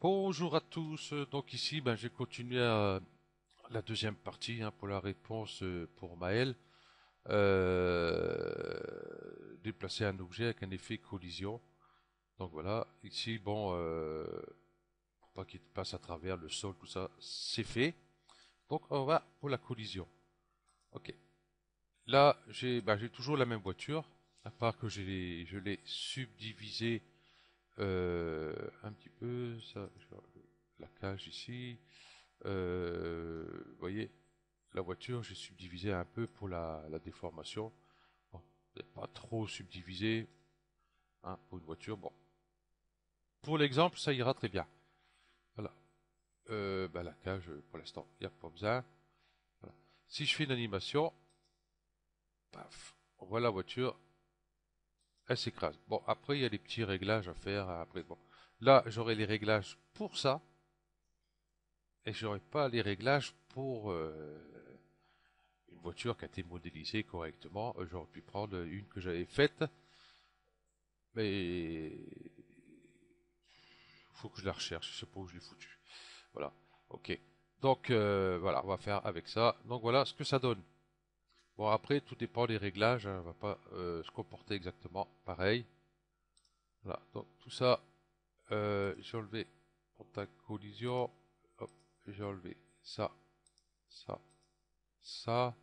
Bonjour à tous. Donc ici, j'ai continué la deuxième partie pour la réponse pour Maël. Déplacer un objet avec un effet collision. Donc voilà, ici, pour pas qu'il passe à travers le sol, tout ça, c'est fait. Donc on va pour la collision. Ok. Là, j'ai toujours la même voiture, à part que je l'ai subdivisé un petit peu. Ça, la cage ici. Vous voyez, la voiture, j'ai subdivisé un peu pour la déformation. Bon, pas trop subdivisé pour une voiture. Bon, pour l'exemple, ça ira très bien. Voilà. La cage, pour l'instant, il n'y a pas besoin. Voilà. Si je fais une animation, paf, on voit la voiture, elle s'écrase. Bon, après, il y a des petits réglages à faire. Après, bon, là, j'aurai les réglages pour ça, et j'aurai pas les réglages pour une voiture qui a été modélisée correctement. J'aurais pu prendre une que j'avais faite, mais il faut que je la recherche. Je sais pas où je l'ai foutu. Voilà. Ok. Donc voilà, on va faire avec ça. Donc voilà ce que ça donne. Bon après, tout dépend des réglages. On va pas se comporter exactement pareil. Voilà. Donc tout ça, j'ai enlevé contact collision. Hop, j'ai enlevé ça, ça, ça.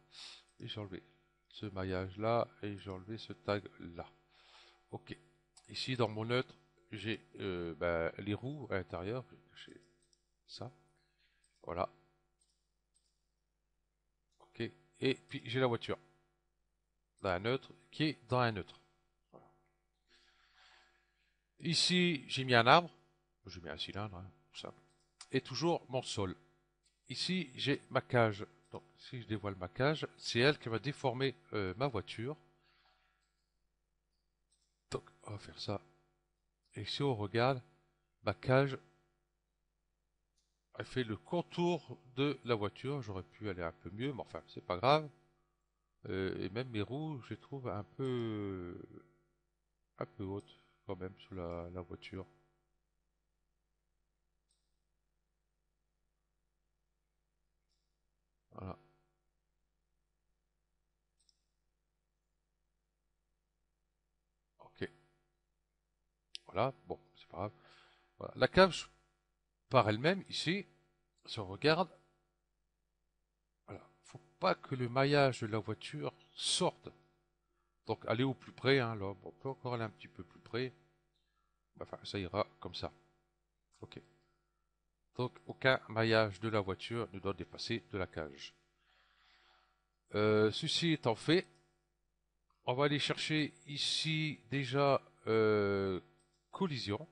Et j'ai enlevé ce maillage là et j'ai enlevé ce tag là. Ok. Ici, dans mon neutre, j'ai les roues à l'intérieur. Je vais cacher ça. Voilà. Ok. Et puis, j'ai la voiture dans un neutre qui est dans un neutre. Voilà. Ici, j'ai mis un arbre. J'ai mis un cylindre, tout simple. Et toujours mon sol. Ici, j'ai ma cage. Donc, si je dévoile ma cage, c'est elle qui va déformer ma voiture. Donc, on va faire ça. Et si on regarde, ma cage, elle fait le contour de la voiture. J'aurais pu aller un peu mieux, mais enfin, c'est pas grave. Et même mes roues, je les trouve un peu hautes quand même sur la voiture. Voilà. Ok. Voilà. Bon, c'est pas grave. Voilà. La cage par elle-même, ici, si on regarde, voilà. Faut pas que le maillage de la voiture sorte. Donc, aller au plus près, hein, là. Bon, on peut encore aller un petit peu plus près. Enfin, ça ira comme ça. Ok. Donc, aucun maillage de la voiture ne doit dépasser de la cage. Ceci étant fait, on va aller chercher ici déjà collision.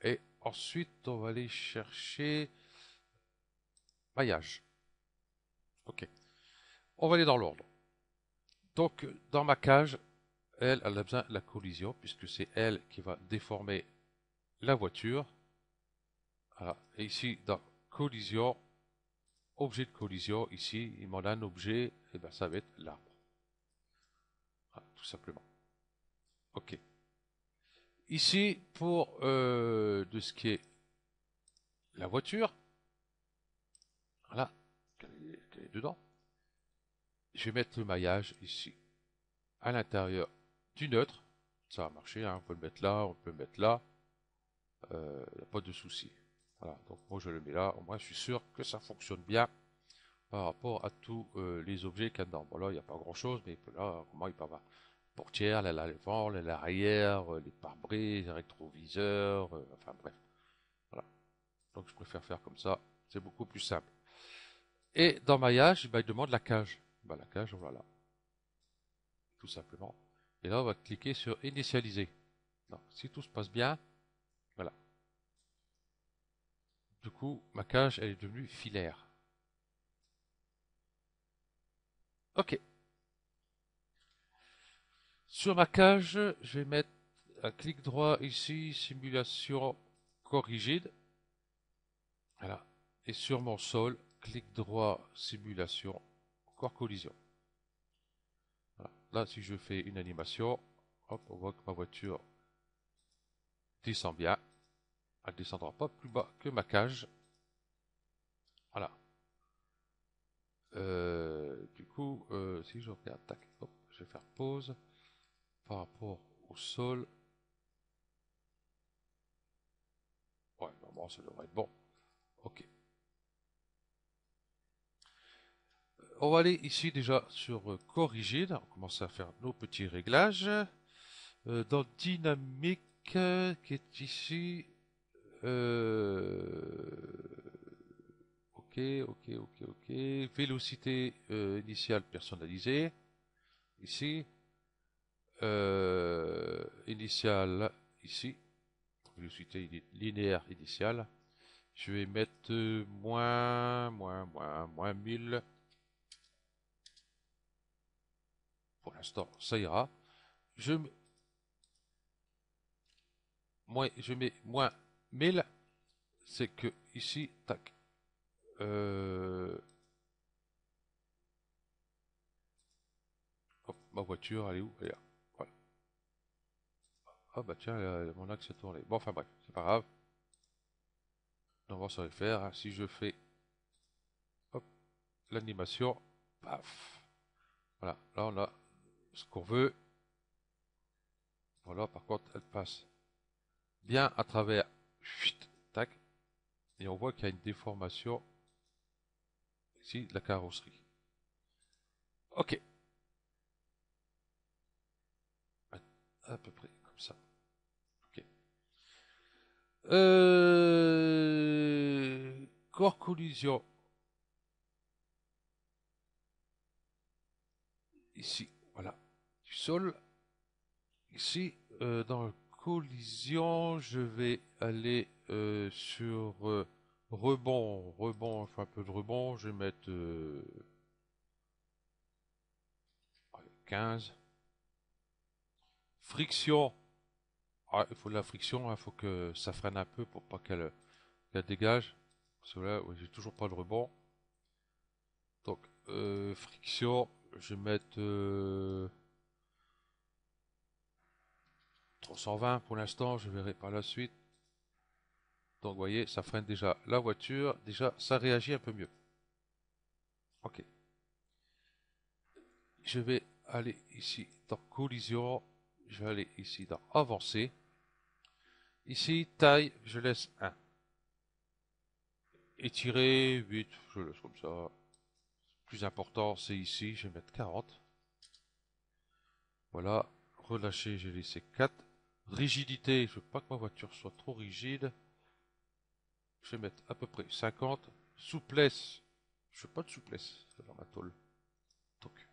Et ensuite, on va aller chercher maillage. Ok. On va aller dans l'ordre. Donc, dans ma cage, elle a besoin de la collision, puisque c'est elle qui va déformer la voiture. Voilà. Et ici, dans collision, objet de collision, ici, il m'en a un objet, et ben ça va être l'arbre. Voilà, tout simplement. Ok. Ici, pour de ce qui est la voiture, voilà, qu'elle est dedans, je vais mettre le maillage ici, à l'intérieur du neutre. Ça va marcher, hein, on peut le mettre là, on peut le mettre là, il n'y a pas de souci. Voilà, donc moi je le mets là, au moins je suis sûr que ça fonctionne bien par rapport à tous les objets qu'il y a dedans. Bon là, il n'y a pas grand chose, mais là, comment il peut avoir portière, l'avant, l'arrière, les pare-brise, les rétroviseurs, enfin bref. Voilà. Donc je préfère faire comme ça, c'est beaucoup plus simple. Et dans maillage, il demande la cage. La cage, voilà, tout simplement. Et là, on va cliquer sur initialiser. Donc, si tout se passe bien, voilà. Du coup, ma cage, elle est devenue filaire. Ok. Sur ma cage, je vais mettre un clic droit ici, simulation corrigide. Voilà. Et sur mon sol, clic droit, simulation, corps collision. Voilà. Là, si je fais une animation, hop, on voit que ma voiture descend bien. Elle descendra pas plus bas que ma cage. Voilà. Du coup, si je regarde, tac, hop, je vais faire pause par rapport au sol. Ouais, normalement ça devrait être bon. Ok. On va aller ici déjà sur corriger. On commence à faire nos petits réglages. Dans dynamique, qui est ici. Ok, ok. Vélocité initiale personnalisée. Ici. Initiale ici. Vélocité linéaire initiale. Je vais mettre moins 1000. Pour l'instant, ça ira. Je, je mets moins 1000. C'est que ici, tac. Hop, ma voiture, elle est où? Elle est là. Voilà. Ah bah tiens, mon axe est tourné. Bon, enfin bref, c'est pas grave. Normalement, ça va le faire, hein. Si je fais hop, l'animation, paf. Voilà, là on a ce qu'on veut. Voilà, par contre, elle passe bien à travers. Chut, tac. Et on voit qu'il y a une déformation ici de la carrosserie. Ok. À peu près comme ça. Ok. Corps collision. Ici, voilà. Du sol. Ici, dans la collision, je vais aller sur rebond, enfin un peu de rebond. Je vais mettre 15. Friction. Ah, il faut de la friction, il faut que ça freine un peu pour pas qu'elle dégage. Parce que là, ouais, j'ai toujours pas de rebond. Donc, friction, je vais mettre 320 pour l'instant, je verrai par la suite. Donc, vous voyez, ça freine déjà la voiture. Déjà, ça réagit un peu mieux. Ok. Je vais aller ici dans collision. Je vais aller ici dans avancer. Ici, taille, je laisse 1. Étirer, 8, je laisse comme ça. Plus important, c'est ici, je vais mettre 40. Voilà. Relâcher, j'ai laissé 4. Rigidité, je veux pas que ma voiture soit trop rigide. Je vais mettre à peu près 50. Souplesse, je veux pas de souplesse dans ma tôle. Donc,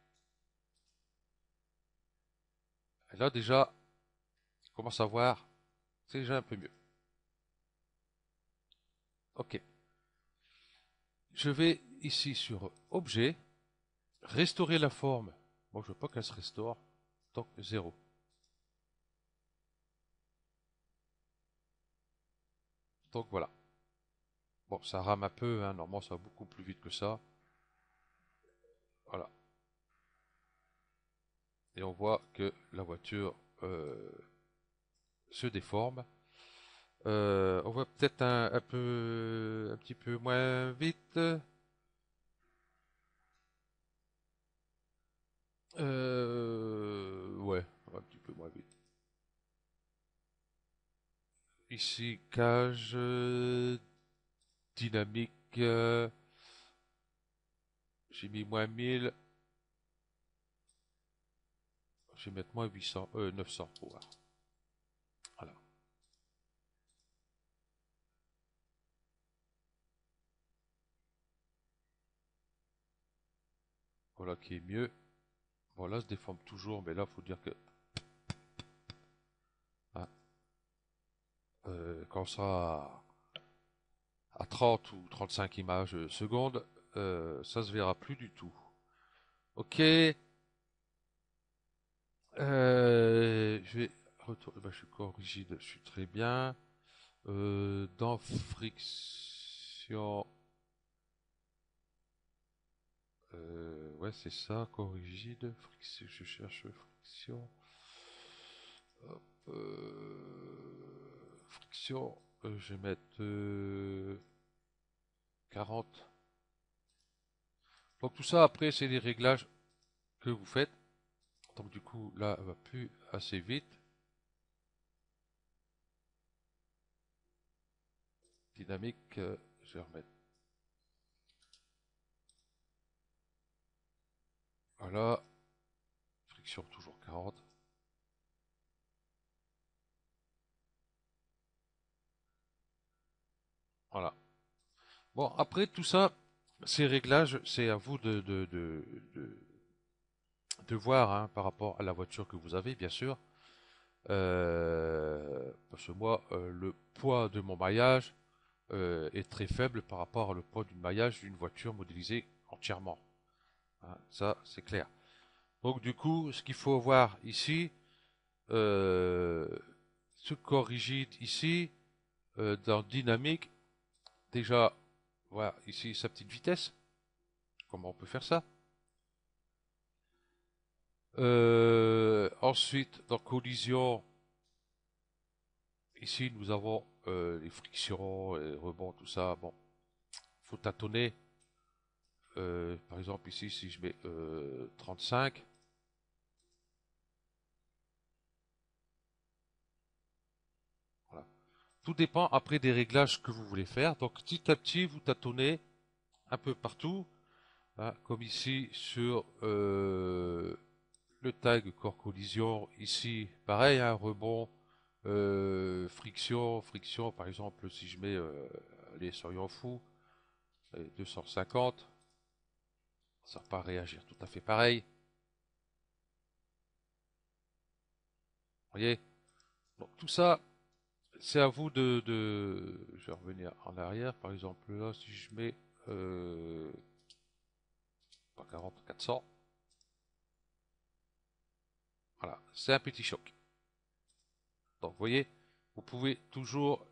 et là déjà, on commence à voir, c'est déjà un peu mieux. Ok. Je vais ici sur Objet, restaurer la forme. Moi, je veux pas qu'elle se restaure. Donc, 0. Donc, voilà. Bon, ça rame un peu, hein. Normalement, ça va beaucoup plus vite que ça. Voilà. Et on voit que la voiture se déforme. On voit peut-être un petit peu moins vite. Ouais, un petit peu moins vite. Ici, cage dynamique. J'ai mis moins 1000. Je vais mettre moins 800, 900 pour voir. Voilà. Voilà qui est mieux. Voilà, se déforme toujours, mais là, faut dire que hein, quand ça sera à 30 ou 35 images secondes, ça se verra plus du tout. Ok. Je vais retourner. Bah, je suis corps rigide, je suis très bien. Dans friction. Ouais, c'est ça, corps rigide. Friction, je cherche friction. Hop, friction. je vais mettre 40. Donc tout ça après c'est des réglages que vous faites. Donc du coup là elle va plus assez vite. Dynamique, je vais remettre. Voilà. Friction toujours 40. Voilà. Bon après tout ça, ces réglages, c'est à vous de voir hein, par rapport à la voiture que vous avez bien sûr. Parce que moi, le poids de mon maillage est très faible par rapport au poids du maillage d'une voiture modélisée entièrement. Hein, ça, c'est clair. Donc du coup, ce qu'il faut voir ici, euh, ce corps rigide ici, dans dynamique, déjà, voilà, ici sa petite vitesse. Comment on peut faire ça? Ensuite, dans collision, ici nous avons les frictions, les rebonds, tout ça. Bon, faut tâtonner. Par exemple, ici, si je mets 35, voilà. Tout dépend après des réglages que vous voulez faire. Donc, petit à petit, vous tâtonnez un peu partout, hein, comme ici sur le tag corps collision. Ici, pareil, un rebond, friction, friction. Par exemple, si je mets, allez, soyons fous, 250, ça va pas réagir tout à fait pareil. Vous voyez? Donc tout ça, c'est à vous je vais revenir en arrière, par exemple là, si je mets pas 40, 400, voilà, c'est un petit choc. Donc vous voyez, vous pouvez toujours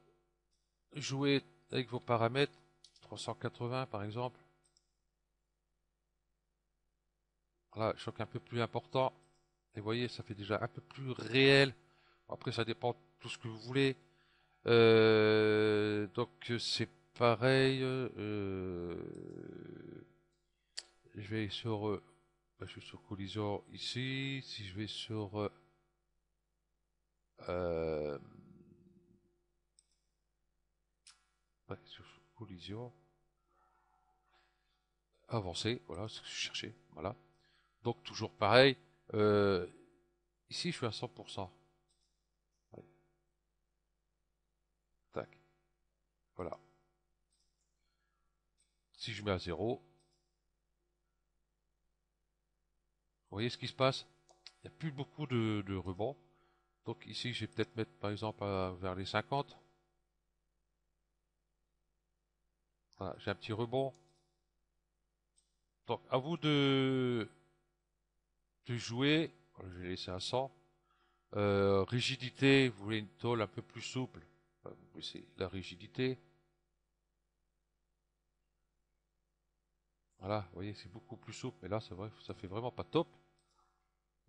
jouer avec vos paramètres, 380 par exemple, voilà, choc un peu plus important, et vous voyez, ça fait déjà un peu plus réel. Après, ça dépend de tout ce que vous voulez. Donc c'est pareil, je vais sur je suis sur collision ici. Si je vais sur euh, ouais, sur collision, avancer, voilà ce que je cherchais. Voilà. Donc toujours pareil. Euh, Ici, je suis à 100%. Allez, tac. Voilà. Si je mets à 0, vous voyez ce qui se passe? Il n'y a plus beaucoup de rebonds. Donc ici, je vais peut-être mettre par exemple vers les 50. Voilà, j'ai un petit rebond. Donc à vous de jouer. Voilà, je vais laisser à 100. Rigidité, vous voulez une tôle un peu plus souple. Vous baissez la rigidité. Voilà, vous voyez, c'est beaucoup plus souple. Mais là, c'est vrai, ça fait vraiment pas top.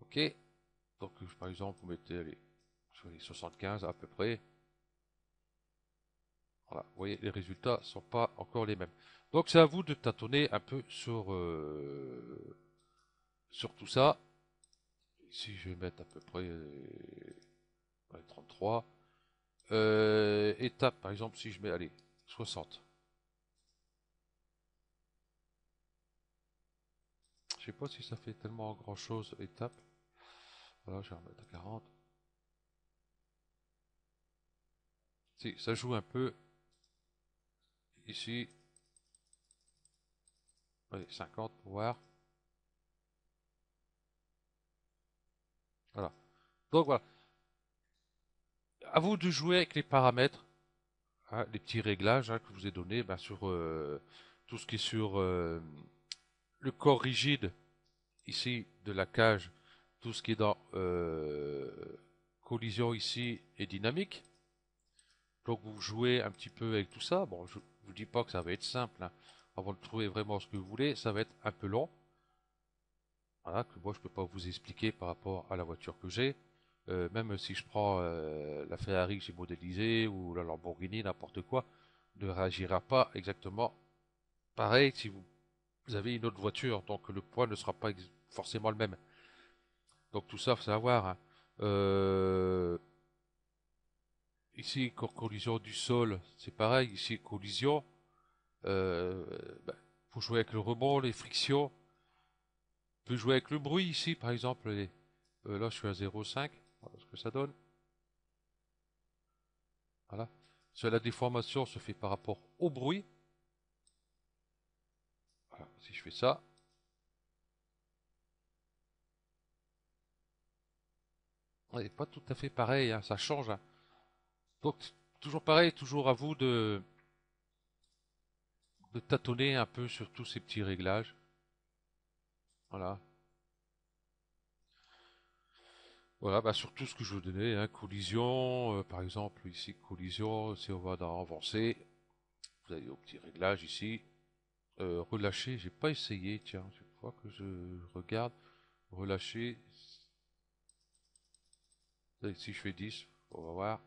Ok. Donc, par exemple, vous mettez allez, sur les 75 à peu près. Voilà, vous voyez, les résultats sont pas encore les mêmes. Donc, c'est à vous de tâtonner un peu sur tout ça. Ici, je vais mettre à peu près 33. Étape, par exemple, si je mets, allez, 60. Je sais pas si ça fait tellement grand chose, étape. Voilà, je vais remettre à 40. Si, ça joue un peu ici. Allez, 50 pour voir. Voilà. Donc voilà. À vous de jouer avec les paramètres, hein, les petits réglages hein, que je vous ai donnés ben, sur tout ce qui est sur le corps rigide ici de la cage, tout ce qui est dans collision ici et dynamique. Donc vous jouez un petit peu avec tout ça. Bon, je vous dis pas que ça va être simple. Hein. Avant de trouver vraiment ce que vous voulez, ça va être un peu long. Voilà, que moi je peux pas vous expliquer par rapport à la voiture que j'ai. Même si je prends la Ferrari que j'ai modélisée ou la Lamborghini, n'importe quoi, ne réagira pas exactement pareil si vous avez une autre voiture. Donc le poids ne sera pas forcément le même. Donc tout ça, faut savoir, hein. Euh, Ici, collision du sol, c'est pareil. Ici, collision. Euh, bah, faut jouer avec le rebond, les frictions. On peut jouer avec le bruit ici, par exemple. Là, je suis à 0,5. Voilà ce que ça donne. Voilà. La déformation se fait par rapport au bruit. Voilà. Si je fais ça, on n'est pas tout à fait pareil, hein, ça change, hein. Donc, toujours pareil, toujours à vous de tâtonner un peu sur tous ces petits réglages. Voilà. Voilà, bah sur tout ce que je vous donnais, hein, collision, par exemple ici collision, si on va dans avancer, vous avez vos petits réglages ici. Relâcher, j'ai pas essayé, tiens, je crois que je regarde. Relâcher, si je fais 10, on va voir,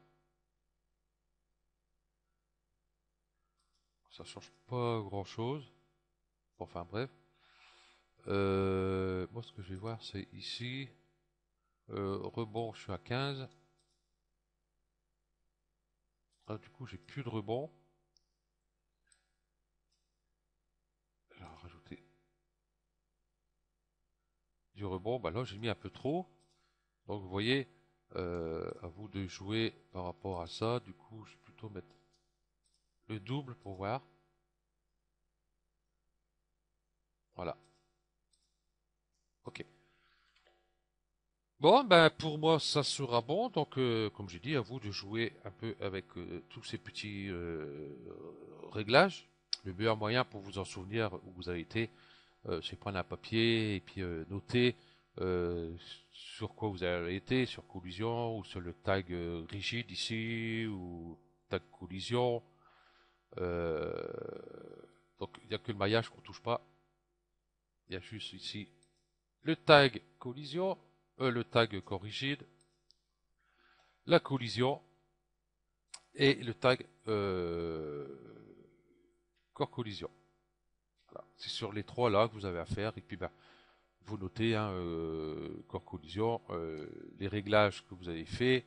ça change pas grand chose. Enfin bref. Moi ce que je vais voir c'est ici, rebond je suis à 15. Ah, du coup j'ai plus de rebond. Je vais rajouter du rebond, bah là j'ai mis un peu trop. Donc vous voyez, à vous de jouer par rapport à ça. Du coup, je vais plutôt mettre le double pour voir. Voilà. Ok. Bon, ben pour moi ça sera bon. Donc, comme j'ai dit, à vous de jouer un peu avec tous ces petits réglages. Le meilleur moyen pour vous en souvenir où vous avez été, c'est prendre un papier et puis noter sur quoi vous avez été, sur collision ou sur le tag rigide ici ou tag collision. Euh, donc il n'y a que le maillage qu'on touche pas. Il y a juste ici le tag collision, le tag corps rigide, la collision et le tag corps collision. Voilà. C'est sur les trois là que vous avez à faire. Et puis ben, vous notez hein, corps collision, les réglages que vous avez fait.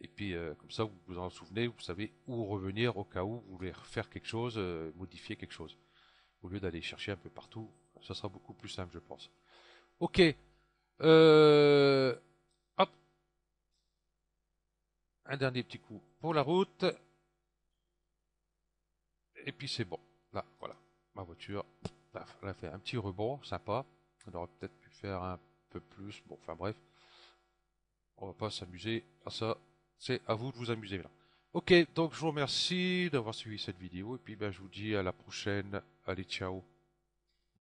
Et puis comme ça vous vous en souvenez, vous savez où revenir au cas où vous voulez refaire quelque chose, modifier quelque chose. Au lieu d'aller chercher un peu partout, ça sera beaucoup plus simple je pense. Ok, euh, hop, un dernier petit coup pour la route, et puis c'est bon. Là, voilà, ma voiture, paf, elle a fait un petit rebond, sympa. On aurait peut-être pu faire un peu plus, bon, enfin bref, on va pas s'amuser à ça, c'est à vous de vous amuser là. Ok, donc je vous remercie d'avoir suivi cette vidéo, et puis ben, je vous dis à la prochaine, allez ciao.